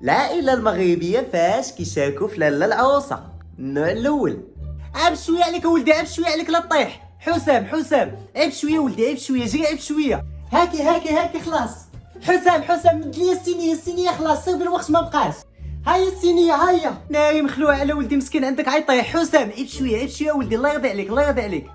العائلة المغربية فاش كيشاركوا في لاله العروسة. النوع الأول. عيب شوية عليك ولدي، عيب شوية عليك لا طيح. حسام عيب شوية ولدي، عيب شوية، جري عيب شوية. هاكي خلاص. حسام مد لي السينية خلاص، صير بالوقت ما بقاش. هاي السينية هيا. ناري مخلوع على ولدي مسكين، عندك عيطيح. حسام عيب شوية ولدي، الله يرضي عليك.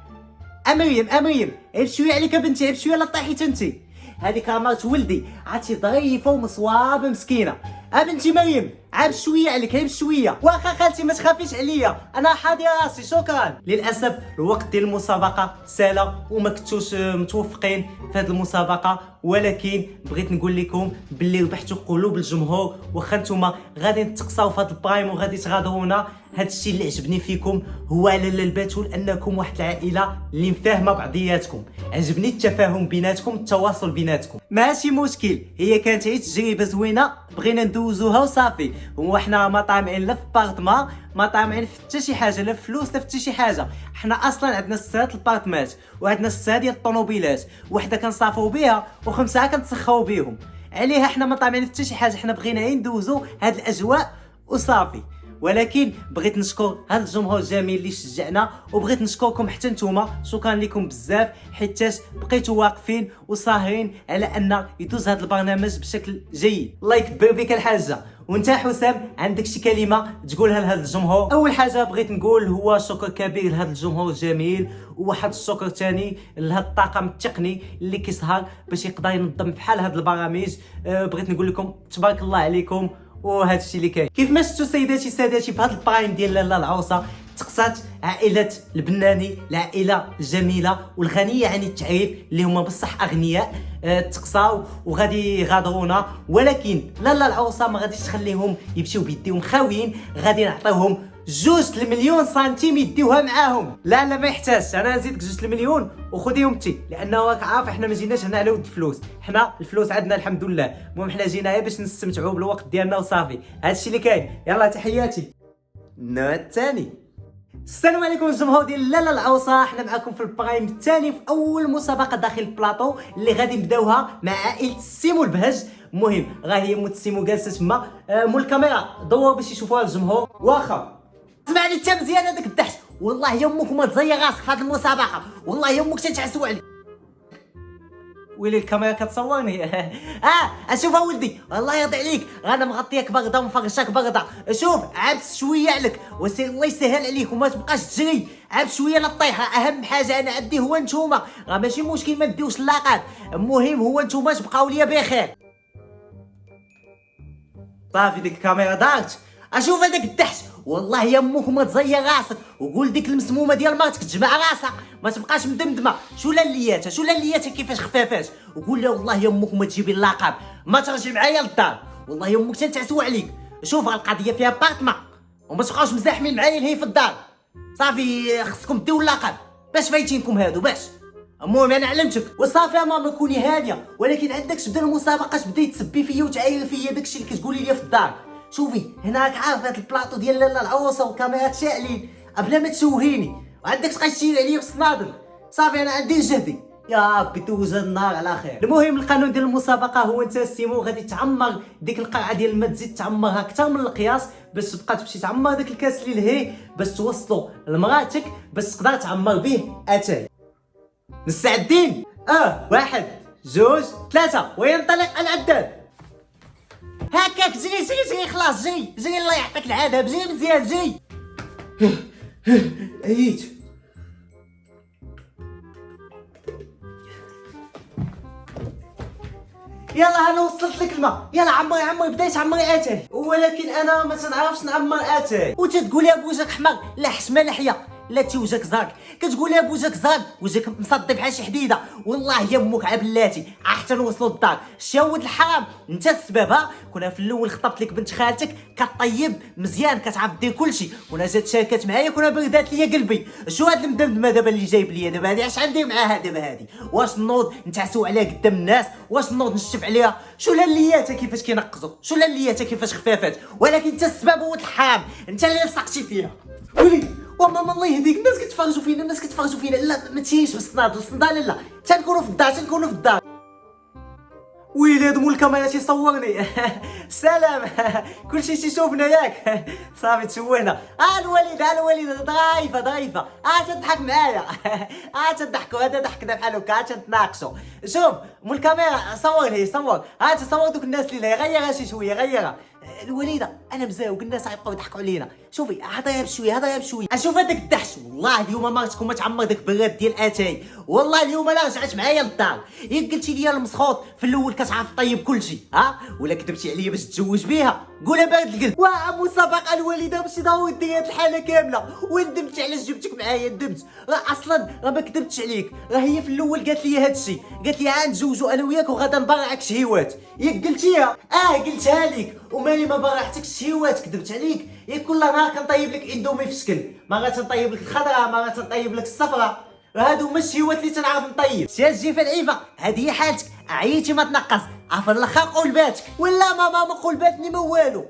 مريم عيب شوية عليك بنتي، عيب شوية لا طيحي انتي. هذه كاميرا ولدي عرفتي ظريفه ومصوابه مسكينه. بنتي مريم عيب شويه عليك، عيب شويه. واخا خالتي ما تخافيش عليا، انا حاضي راسي شكرا. للاسف الوقت ديال المسابقه سالا وما كنتوش متوفقين في هذه المسابقه، ولكن بغيت نقول لكم باللي ربحتوا قلوب الجمهور. واخا نتوما غادي تقصاو في هذا البرايم وغادي تغادرونا، هذا الشيء اللي عجبني فيكم هو على الباتول انكم واحد العائله اللي مفاهمه بعضياتكم. عجبني التفاهم بيناتكم، التواصل بيناتكم. ماشي مشكل، هي كانت غير تجربه زوينه بغينا ندوزوها وصافي. هو حنا ما طامعين لا في بارطما، ما طامعين في حتى شي حاجه، لا فلوس لا في حتى شي حاجه. حنا اصلا عندنا 6 البارطمات وعندنا 6 ديال الطوموبيلات، وحده كنصافوا بها وخمسه كنتسخاو بهم. عليها حنا ما طامعين في حتى شي حاجه، حنا بغينا غير ندوزو هاد الاجواء وصافي. ولكن بغيت نشكر هذا الجمهور الجميل اللي شجعنا، وبغيت نشكركم حتى نتوما. شكرا لكم بزاف حيتاش بقيتوا واقفين وصاهرين على ان يدوز هذا البرنامج بشكل جيد. الله يكبر بك الحاجه. وانت حسام عندك شي كلمه تقولها لهذا الجمهور؟ اول حاجه بغيت نقول هو شكر كبير لهذا الجمهور الجميل، وواحد الشكر ثاني لهذا الطاقم التقني اللي كيسهر باش يقدر ينظم بحال هذه البرامج. بغيت نقول لكم تبارك الله عليكم. وهذا الشيء اللي كاين. كيف ما شفتوا سيداتي سادتي في هذا البرايم ديال لاله العروسه، تقصات عائله البناني، العائله الجميله والغنيه عن التعريف اللي هما بصح اغنياء، تقصاو وغادي يغادرونا. ولكن لاله العروسه ما غاديش تخليهم يمشيو بيديهم خاويين، غادي نعطيوهم 2 المليون سنتيم يديوها معاهم. لا ما يحتاجش، انا نزيدك 2 المليون وخذيهم انت، لانه راك عارف احنا ما جيناش هنا على ود الفلوس. حنا الفلوس عندنا الحمد لله، المهم حنا جينا باش نستمتعوا بالوقت ديالنا وصافي. هذا الشيء اللي كاين. يلا تحياتي. النوع الثاني. السلام عليكم الجمهور ديال لاله العروسه، حنا معكم في البرايم الثاني في اول مسابقه داخل البلاطو اللي غادي نبداوها مع عائله السيمو البهج. المهم راه هي موت السيمو جالسه تما، مول الكاميرا دور باش يشوفوها الجمهور. واخا اسمعني انت مزيان هذاك الدحش، والله يمك ما تزير راسك في هذه المسابقه، والله يمك تتعسوا عليك. ويلي الكاميرا كتصورني. اشوفها ولدي الله يرضي عليك، انا مغطياك بغدا ومفرشاك بغدا. شوف عبس شويه عليك وسير الله يسهل عليك وما تبقاش تجري. عبس شويه لا طيح. اهم حاجه انا عندي هو نتوما، راه ماشي مشكل ما ديوش اللاقات، المهم هو نتوما تبقاو ليا بخير. صافي ديك الكاميرا دارت. اشوف هذاك الدحش، والله يمك ما تزير راسك، وقول ديك المسمومه ديال مرتك تجمع راسها، ما تبقاش مدمدمه. شو للياتها كيفاش خفافات، وقول لها والله يمك ما تجيبي اللقب، ما ترجع معايا للدار، والله يمك تنتعسوا عليك. شوف القضيه فيها بارطما، وما تبقاوش مزاحمين معايا لهي في الدار. صافي خصكم ديو اللقب، باش فايتينكم هادو باش. المهم انا علمتك وصافي يا ماما كوني هاديه. ولكن عندك تبدا المسابقه تبداي تسبي فيا وتعاير فيا داكشي اللي كتقولي لي في الدار. شوفي هناك عارف هاد البلاطو ديال لاله العروسه والكاميرات شاعلين، بلا ما تشوهيني وعندك تبقى تشير عليا بالصنادل. صافي انا عندي جهدي، يا ربي دوز النار على خير. المهم القانون ديال المسابقه هو انت السيمو غادي تعمر ديك القرعه ديال الماء، تزيد تعمرها اكثر من القياس باش تبقى تمشي تعمر داك الكاس اللي لهي باش توصلو لمراتك باش تقدر تعمر به اتاي. مستعدين؟ 1 2 3 وينطلق العداد. هكاك جري خلاص، جري الله يعطيك العذاب، جري مزيان جري. عييت. يلا انا وصلت لك الماء، يلا عمري بدايت عمري اتاي. ولكن انا ما تنعرفش نعمر اتاي. وتتقول يا بوجهك حمر، لا حشمه لحيه، لا تي وجهك زرق. كتقول يا بوجهك زرق وجهك مصدي بحال شي حديده، والله يمك عبلاتي حتى نوصلوا للدار. شاود الحرام انت السبب. كنا في الاول خطبت لك بنت خالتك كطيب مزيان كتعرف دير كلشي، وانا جات شاركت معايا كنا بردات ليا قلبي. شو هاد المدمدمه دابا اللي جايب ليا دابا هادي؟ اش غندير معاها دابا هادي؟ واش نوض نتعسوا عليها قدام الناس؟ واش نوض نشف عليها؟ شو للياتها كيفاش كينقزوا؟ شو للياتها كيفاش خفافات؟ ولكن انت السبب ولد الحرام، انت اللي لصقتي فيها. ولي وماما الله يهديك، الناس كتفرجوا فينا، لا ما تيش بالصنادل لا، تنكونوا في الدار ويلاد مول الكاميرا تيصورني. سلام. كلشي تيشوفنا ياك. صافي تشوهنا. الوليده ضعيفه تضحك معايا. تضحكوا هذا ضحكنا بحال هكا تناقشوا. شوف مول الكاميرا صور تصور دوك الناس اللي غيرها شي شويه غيرها. الوليده انا مزاوق الناس غيبقاو يضحكوا علينا. شوفي هضريها بشويه اشوف هذاك الدحش. والله اليوم ما تكون ما تعمر داك البراد ديال اتاي. والله اليوم انا رجعت معايا للدار. ياك قلتي لي المسخوط في الاول كتعرف طيب كلشي ولا كذبتي عليا باش تتزوج بها. قولها بارد القلب. مسابقه الوليده باش ضروري دير هاد الحاله كامله. وندمت علاش جبتك معايا ندمت. اصلا ما كذبتش عليك. هي في الاول قالت لي هاد الشيء قالت لي نتزوجوا انا وياك وغادا نبرعك شهيوات. ياك قلتيها قلتها لك ومالي ما برعتكش شهيوات كذبت عليك. ياك كل نهار كنطيب لك اندومي في شكل مره تنطيب لك الخضراء مره تنطيب لك الصفراء. هادو هما الشهيوات اللي تنعرف نطيب. سي الجيفه العيفه هذه هي حالتك. عييتي ما تنقص عفوا الاخر قول باتك. ولا ماما ما قول باتني ما والو.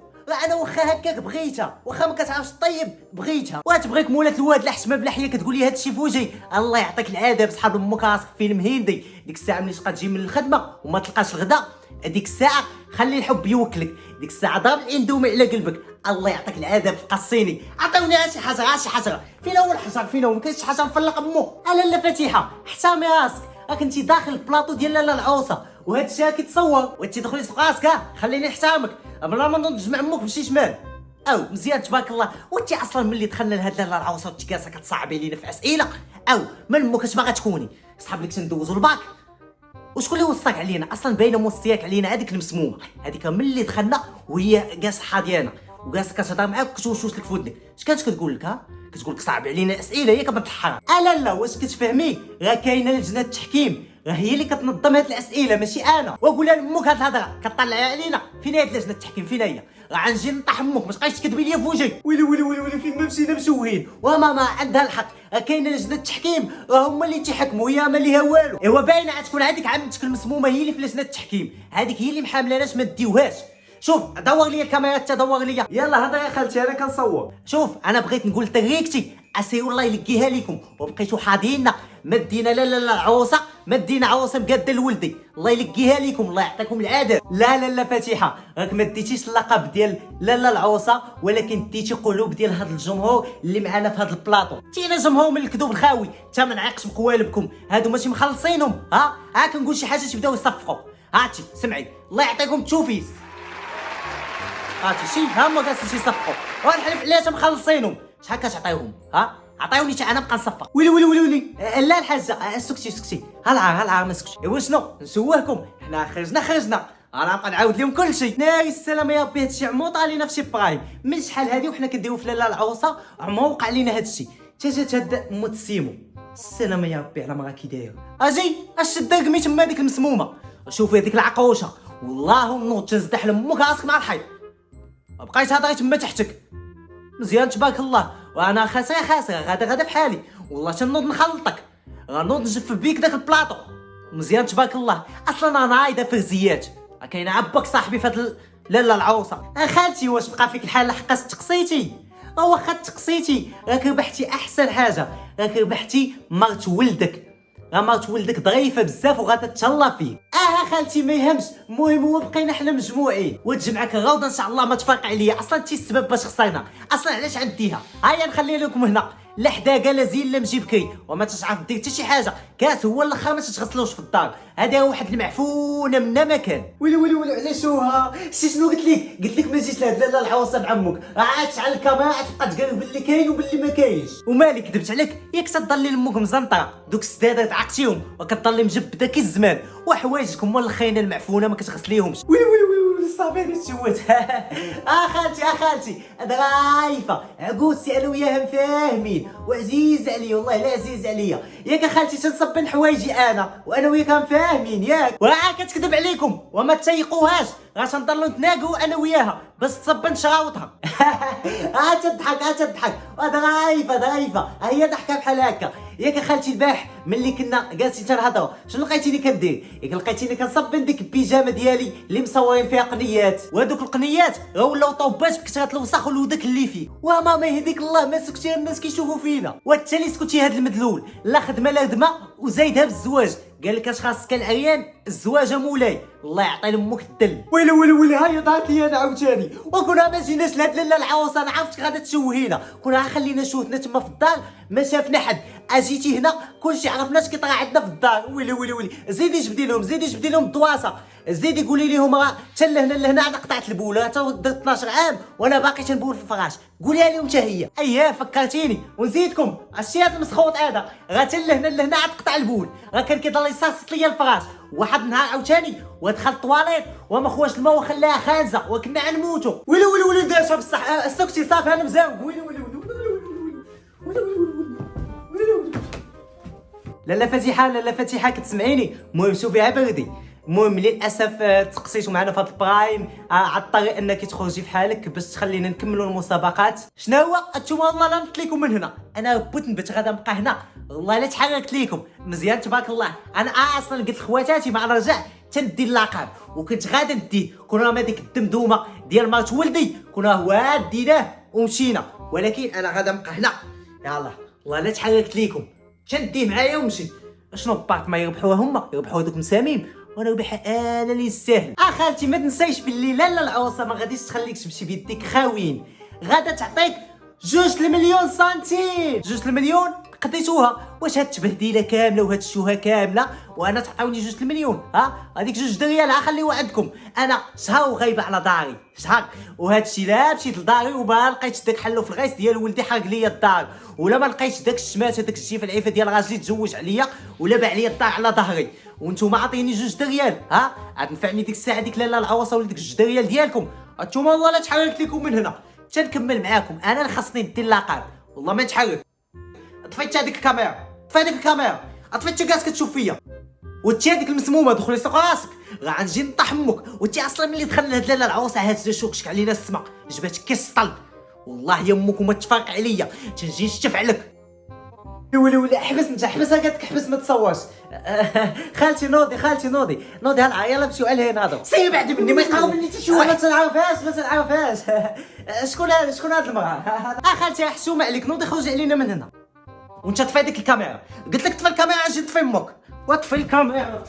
انا واخا هكاك بغيتها واخا ما كتعرفش طيب بغيتها. وتبغيك مولات الواد لحشمه بلا حيه كتقول لي هادشي فوجي. الله يعطيك العذاب صحاب امك راسك فيلم هندي. ديك الساعه ملي تبقى تجي من الخدمه وما تلقاش الغدا ديك الساعه خلي الحب يوكلك. ديك الساعه ضرب الاندومي على قلبك. الله يعطيك العذاب في الصيني. عطيوني شي حجره فين هو الحجر فين هو ما كاينش حجر مفلق امو. لا فاتحه احترمي راسك. راك انت داخل البلاطو ديال لاله العوصه وهاد الشيء كيتصور وانت تدخلي في راسك. خليني نحترمك بلا ما نضج مع امك بشي شمال. مزيان تبارك الله. وانت اصلا ملي دخلنا لهاد لاله العوصه وانت جالسه كتصعبي لينا في اسئله من امك اش باغا تكوني. صحاب لك تندوزوا الباك. وشكون اللي وصاك علينا اصلا باينه موصياك علينا هذيك المسمومه هذيك ملي دخلنا وهي جالسه حاضيانا وجالسه كتهضر معاك وكتوشوش لك في ودنك. اش كانت كتقول لك كتقول لك صعب علينا الاسئله هي كبنت الحرام. لا واش كتفهمي راه كاينه لجنه التحكيم راه هي اللي كتنظم هاد الاسئله ماشي انا. وقولها لامك هاد الهضره كطلعي علينا. فين هي لجنه التحكيم فين هي؟ راه غنجي نطيح امك ما تبقايش تكذبي لي في وجهي. ويلي فين ما مشينا مشوهين. وماما عندها الحق راه كاينه لجنه التحكيم راه هما اللي تيحكموا هي ما ليها والو. ايوا باينه غتكون عندك عمتك المسمومه هي اللي في لجنه التحكيم. هذيك هي اللي محاملاناش ما نديوهاش. شوف دور لي الكاميرا تدور لي. يلا هضر يا خالتي انا كنصور. شوف انا بغيت نقول تريكتي اسير الله يلقيها لكم وبقيتوا حاضينا. ما دينا لا العوصه ما دينا عوصه مقاده لولدي. الله يلقيها لكم الله يعطيكم العافيه. لا فاتحه راك ما ديتيش اللقب ديال لا العوصه ولكن ديتي قلوب ديال هذا الجمهور اللي معنا في هذا البلاطو. تينا جمهور من الكذوب الخاوي تا ما نعيقش بقوالبكم. هادو ماشي مخلصينهم. كنقول شي حاجه تبداو يصفقوا. هاتي سمعي الله يعطيكم التوفيق. شي هما جالسين يصفقوا ونحلف عليها مخلصينهم. شحال كتعطيوهم عطيوني حتى انا نبقى نصفق. ويلي لا الحاجه سكتي هالعار ما سكتش. ايوا شنو نسوهكم حنا خرجنا انا نبقى نعاود لهم كلشي. ناري السلام يا ربي هادشي عمو طالع لينا في شي برايم من شحال هادي وحنا كنديرو في لاله العوصه عمو وقع لينا هادشي. جات هاد متسيمو السلام يا ربي على ما كي داير. اجي اشد رقمي تما ديك المسمومه. شوفي هذيك العقوشه والله نوض تنزدح لامك راسك مع الحيط. بقيت هضري تما تحتك مزيان تبارك الله. وانا خاسره غادا بحالي والله تنوض نخلطك غنوض نجف بيك داك البلاطو مزيان تبارك الله. اصلا انا عايده فرزيات كاينه عباك صاحبي في هاد لاله العوصه. خالتي واش بقى فيك الحال حقا تقصيتي؟ واخا تقصيتي راك ربحتي احسن حاجه راك ربحتي مرت ولدك. مرت ولدك ظريفه بزاف وغادا تهلا فيك. خالتي ما يهمش المهم هو بقينا حنا مجموعين وتجمعك الروضه ان شاء الله ما تفرق عليا. اصلا انت السبب باش خسرنا اصلا علاش عنديها. هيا نخلي لكم هنا لا حداقه لا زين لا مجي بكري وما تشعرف دير حتى شي حاجه. كاس هو الاخر ما تتغسلوش في الدار. هذا واحد المعفونه منا مكان. ويلي علاش هو شنو قلت لك ما جيتش لهاد لاله العوصه بعمك. عاد تشعل الكاميرا تبقى تقرب باللي كاين وباللي ما كاينش. ومالك كذبت عليك ياك تضلي لامك مزنطره دوك السدادات عقتيهم وكتضلي مجبده كي الزمان وحوايجك هما الخاينه المعفونه ما كتغسليهمش. ويلي صافي نتشوت. خالتي ضعيفه عقوسي انا وياها فاهمين وعزيز عليا والله لا عزيز عليا. ياك خالتي تنصبن حوايجي انا وانا وياك فاهمين ياك. وراه كتكذب عليكم وما تسيقوهاش راه تنضلوا نتناقوا انا وياها باش تصبن شراوطها. تضحك ضعيفه هي ضحكه بحال هكا. ياك خالتي البارح ملي كنا جالسين تنهضروا شنو لقيتيني كندير؟ ياك لقيتيني كنصبن ديك البيجامه ديالي اللي مصورين فيها قنيات وهذوك القنيات راه ولاو طوبات بكثره الوسخ والودك اللي فيه. وماما يهديك الله ما سكتي الناس كيشوفوا فينا وانت اللي سكتي هاد المدلول لا خدمه لا خدمه وزايدها بالزواج قال لك اش خاصك العريان الزواج مولاي الله يعطي لامك الدل. ويلي هاي ضاعت لي انا عاوتاني. وكنا ما جيناش لهاد لاله العروسه انا عرفتك غادا تشوهينا. كنا خلينا شوهتنا تما في الدار ما شافنا حد. اجيتي هنا كلشي عرفنا اش كيطرا عندنا في الدار. ويلي زيدي جبدي لهم الدواسه. زيدي قولي لهم راه حتى لهنا انا قطعت البوله حتى درت 12 عام وانا باقي تنبول في الفراش. قوليها لهم حتى هي. اييه فكرتيني ونزيدكم الشيء هذا المسخوط هذا راه حتى لهنا عاد قطع البول. راه كان كيضل يصاصط ليا الفراش. واحد النهار عاوتاني ودخل الطواليت وما خواش الماء وخلاها خانزه وكنا غنموتوا. ويلي دارتها بصح سكتي صافي انا مزاوق. ويلي لاله فاتحه كتسمعيني؟ المهم شوفي بردي. المهم للاسف تقصيتوا معنا في هذا البرايم على الطريق انك تخرجي في حالك باش تخلينا نكملوا المسابقات. شنو هو انتم والله لا نط لكم من هنا. انا بغيت نبت غادا نبقى هنا والله لا تحركت لكم مزيان تبارك الله. انا اصلا قلت لخواتاتي مع الرجاء تندي اللقب وكنت غادا نديه. كنا ما ديك الدمدومه ديال مرت ولدي كنا هو ديناه ومشينا ولكن انا غادا نبقى هنا. يلاه والله لا تحركت لكم تنديه معايا ومشي. شنو باك ما يربحوها هما يربحوا دوك مساميم وانا ربح انا اللي يستاهل. خالتي ما تنسيش باللي لاله العروسه ما غاديش تخليك تمشي بيديك خاويين. غادا تعطيك 2 مليون سنتيم. 2 المليون قضيتوها واش هاد التبهديله كامله وهاد الشوهه كامله وانا تعطوني 2 المليون؟ هذيك 2 ريال خليوها عندكم. انا شهر وغايبه على داري شهر وهاد الشيء لا مشيت لداري وما لقيتش داك حلو في الغيس ديال ولدي حرق ليا الدار ولا ما لقيتش داك الشمات هذاك الشيء العيفه ديال راجلي تزوج عليا ولا باع ليا الدار على ظهري وانتم عاطيني 2 ريال. عاد نفعني ديك الساعه ديك لاله العروسه ولا ديك 2 ريال ديالكم. انتم والله لا تحركت لكم من هنا تنكمل معاكم. انا اللي خاصني ندير اللقب والله ما نتحرك. طفيت هذيك الكاميرا طفيت كاع كتشوف فيا وانت هذيك المسمومه دخلي سوق راسك راه غنجي نطيح امك. وانت اصلا ملي دخلنا هاد لاله العروسه هازه شوكشك علينا السما جباتك كيسطل والله يا امك وما تفارق عليا تنجي نشتف لك. ويلي حبس انت حبس قالت لك حبس ما تصورش. خالتي نوضي هلا يلا نمشيو على هنا هذا سي بعد مني ما يقراو مني حتى شي واحد. ما تنعرفهاش شكون هاد المراه؟ خالتي حشومه عليك نوضي خرجي علينا من هنا. وانت طفي ديك الكاميرا قلت لك طفي الكاميرا اجي طفي امك وطفي الكاميرا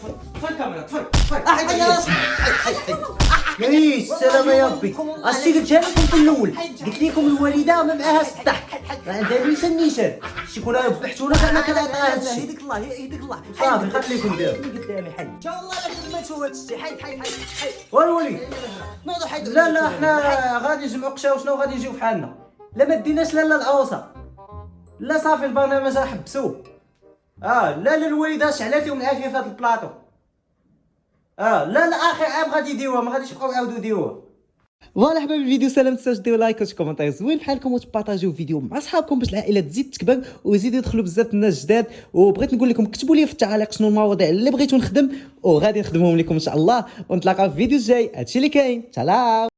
يا سلام يا ربي. اصلي قلتها لكم في الاول قلت لكم الوالده ما معاهاش الضحك عندها نيشان شي كون ذبحتونا انا كنعطيها هادشي. يديك الله صافي خليكم ديروا قدامي حي ان شاء الله لا خدمتو هادشي. حي والولي نوضوا حيدو. لا حنا غادي نجمعوا قشا وشنو غادي نجيو بحالنا. لا ما ديناش لاله العروسه لا صافي البرنامج حبسوه. لا الوالده شعلات لهم العافيه في هذا البلاطو. لا اخر عام غادي يديروها ما غاديش يبقاو يعاودوا يديروها. فوالا حبايبي الفيديو سلام تنساوش ديروا لايك وشي كومونتير زوين بحالكم وتبارطاجيو الفيديو مع صحابكم باش العائله تزيد تكبر ويزيدوا يدخلوا بزاف الناس جداد. وبغيت نقول لكم كتبوا لي في التعاليق شنو المواضيع اللي بغيتو نخدم وغادي نخدمهم لكم ان شاء الله ونتلاقاو في الفيديو الجاي. هادشي اللي كاين. سلام.